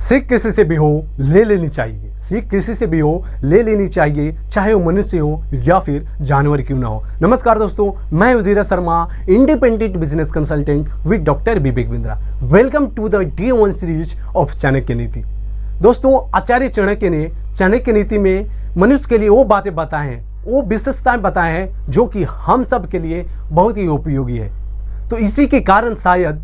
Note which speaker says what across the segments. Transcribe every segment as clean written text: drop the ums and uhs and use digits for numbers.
Speaker 1: सीख किसी से भी हो ले लेनी चाहिए, सीख किसी से भी हो ले लेनी चाहिए, चाहे वो मनुष्य हो या फिर जानवर क्यों ना हो। नमस्कार दोस्तों, मैं Dheeraj Sharma, independent business consultant with doctor Vivek Bindra. Welcome to the day 1 series of Chanakya Niti. दोस्तों, आचार्य चाणक्य ने चाणक्य नीति में मनुष्य के लिए वो बातें बताए हैं, वो विशेषताएं बताए हैं जो कि हम सब के लिए बहुत ही उपयोगी है। तो इसी के कारण शायद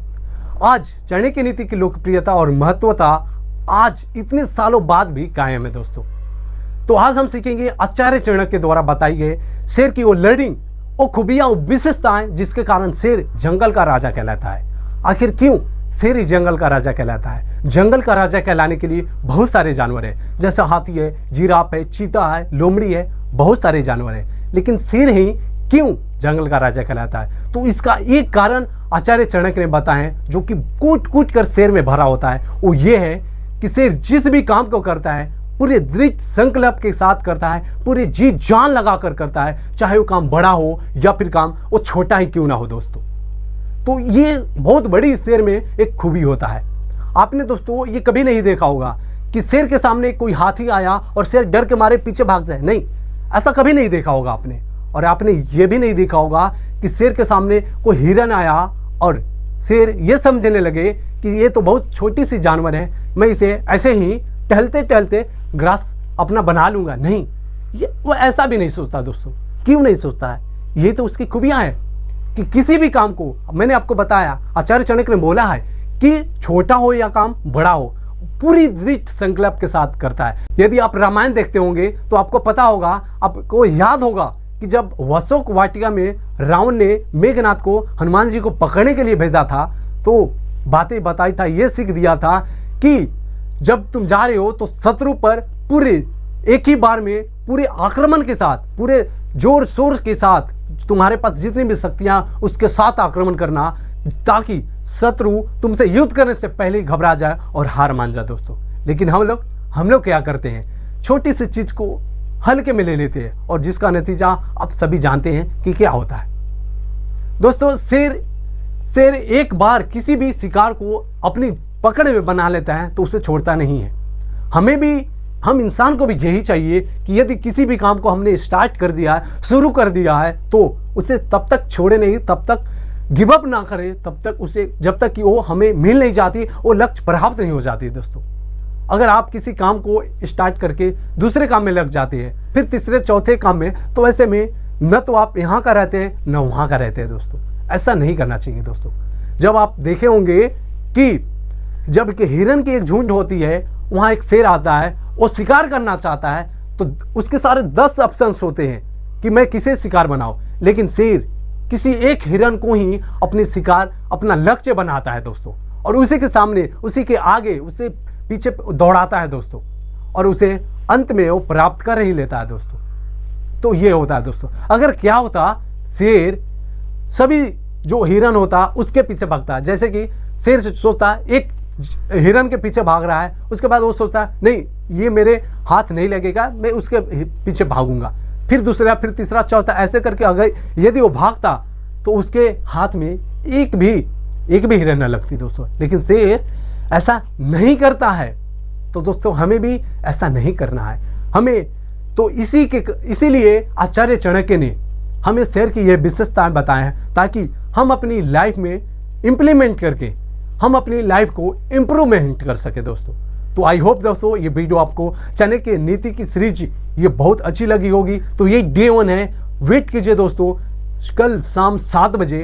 Speaker 1: आज चाणक्य नीति की लोकप्रियता और महत्वता आज इतने सालों बाद भी कायम है दोस्तों। तो आज हम सीखेंगे आचार्य चाणक्य द्वारा बताई गए शेर की वो लर्निंग, वो खूबियां, वो विशेषताएं जिसके कारण शेर जंगल का राजा कहलाता है। आखिर क्यों शेर ही जंगल का राजा कहलाता है? जंगल का राजा कहलाने के लिए बहुत सारे जानवर हैं, जैसे हाथी है, जिराफ है, चीता है, लोमड़ी है, बहुत सारे जानवर हैं, लेकिन शेर ही क्यों जंगल का राजा कहलाता है? तो इसका एक कारण आचार्य चाणक्य ने बताया है, जो कि कूट कूट कर शेर में भरा होता है। वो ये है कि शेर जिस भी काम को करता है पूरे दृढ़ संकल्प के साथ करता है, पूरी जी जान लगाकर करता है, चाहे वो काम बड़ा हो या फिर काम वो छोटा ही क्यों ना हो दोस्तों। तो ये बहुत बड़ी शेर में एक खूबी होता है। आपने दोस्तों ये कभी नहीं देखा होगा कि शेर के सामने कोई हाथी आया और शेर डर के मारे पीछे भाग जाए, नहीं, ऐसा कभी नहीं देखा होगा आपने। और आपने ये भी नहीं देखा होगा कि शेर के सामने कोई हिरन आया और शेर ये समझने लगे कि ये तो बहुत छोटी सी जानवर है, मैं इसे ऐसे ही टहलते टहलते ग्रास अपना बना लूंगा। नहीं, ये वो ऐसा भी नहीं सोचता दोस्तों। क्यों नहीं सोचता है? ये तो उसकी खूबियां हैं कि किसी भी काम को, मैंने आपको बताया, आचार्य चाणक्य ने बोला है कि छोटा हो या काम बड़ा हो, पूरी दृढ़ संकल्प के साथ करता है। यदि आप रामायण देखते होंगे तो आपको पता होगा, आपको याद होगा कि जब अशोक वाटिका में रावण ने मेघनाथ को हनुमान जी को पकड़ने के लिए भेजा था, तो बातें बताई था, ये सीख दिया था कि जब तुम जा रहे हो तो शत्रु पर पूरे एक ही बार में पूरे आक्रमण के साथ, पूरे जोर शोर के साथ, तुम्हारे पास जितनी भी शक्तियां उसके साथ आक्रमण करना, ताकि शत्रु तुमसे युद्ध करने से पहले ही घबरा जाए और हार मान जाए दोस्तों। लेकिन हम लोग क्या करते हैं, छोटी सी चीज को हल्के में ले लेते हैं, और जिसका नतीजा आप सभी जानते हैं कि क्या होता है दोस्तों। शेर एक बार किसी भी शिकार को अपनी पकड़ में बना लेता है तो उसे छोड़ता नहीं है। हम इंसान को भी यही चाहिए कि यदि किसी भी काम को हमने स्टार्ट कर दिया है, शुरू कर दिया है, तो उसे तब तक छोड़े नहीं, तब तक गिव अप ना करे, तब तक उसे, जब तक कि वो हमें मिल नहीं जाती, वो लक्ष्य प्राप्त नहीं हो जाती दोस्तों। अगर आप किसी काम को स्टार्ट करके दूसरे काम में लग जाते हैं, फिर तीसरे चौथे काम में, तो ऐसे में न तो आप यहाँ का रहते हैं न वहाँ का रहते हैं दोस्तों। ऐसा नहीं करना चाहिए दोस्तों। जब आप देखे होंगे कि जब कि हिरन की एक झुंड होती है, वहाँ एक शेर आता है, वो शिकार करना चाहता है, तो उसके सारे 10 ऑप्शंस होते हैं कि मैं किसे शिकार बनाऊं, लेकिन शेर किसी एक हिरन को ही अपनी शिकार, अपना लक्ष्य बनाता है दोस्तों, और उसी के सामने, उसी के आगे, उसे पीछे दौड़ाता है दोस्तों, और उसे अंत में वो प्राप्त कर ही लेता है दोस्तों। तो ये होता है दोस्तों। अगर क्या होता, शेर सभी जो हिरन होता उसके पीछे भागता है। जैसे कि शेर सोचता एक हिरन के पीछे भाग रहा है, उसके बाद वो सोचता है नहीं, ये मेरे हाथ नहीं लगेगा, मैं उसके पीछे भागूंगा, फिर दूसरा, फिर तीसरा, चौथा, ऐसे करके अगर यदि वो भागता तो उसके हाथ में एक भी हिरन न लगती दोस्तों। लेकिन शेर ऐसा नहीं करता है। तो दोस्तों, हमें भी ऐसा नहीं करना है। हमें तो इसीलिए आचार्य चाणक्य ने हमें शेर की ये विशेषताएं बताए हैं, ताकि हम अपनी लाइफ में इंप्लीमेंट करके हम अपनी लाइफ को इंप्रूवमेंट कर सके दोस्तों। तो आई होप दोस्तों ये वीडियो आपको चाणक्य नीति की सीरीज ये बहुत अच्छी लगी होगी। तो ये डे 1 है, वेट कीजिए दोस्तों, कल शाम 7 बजे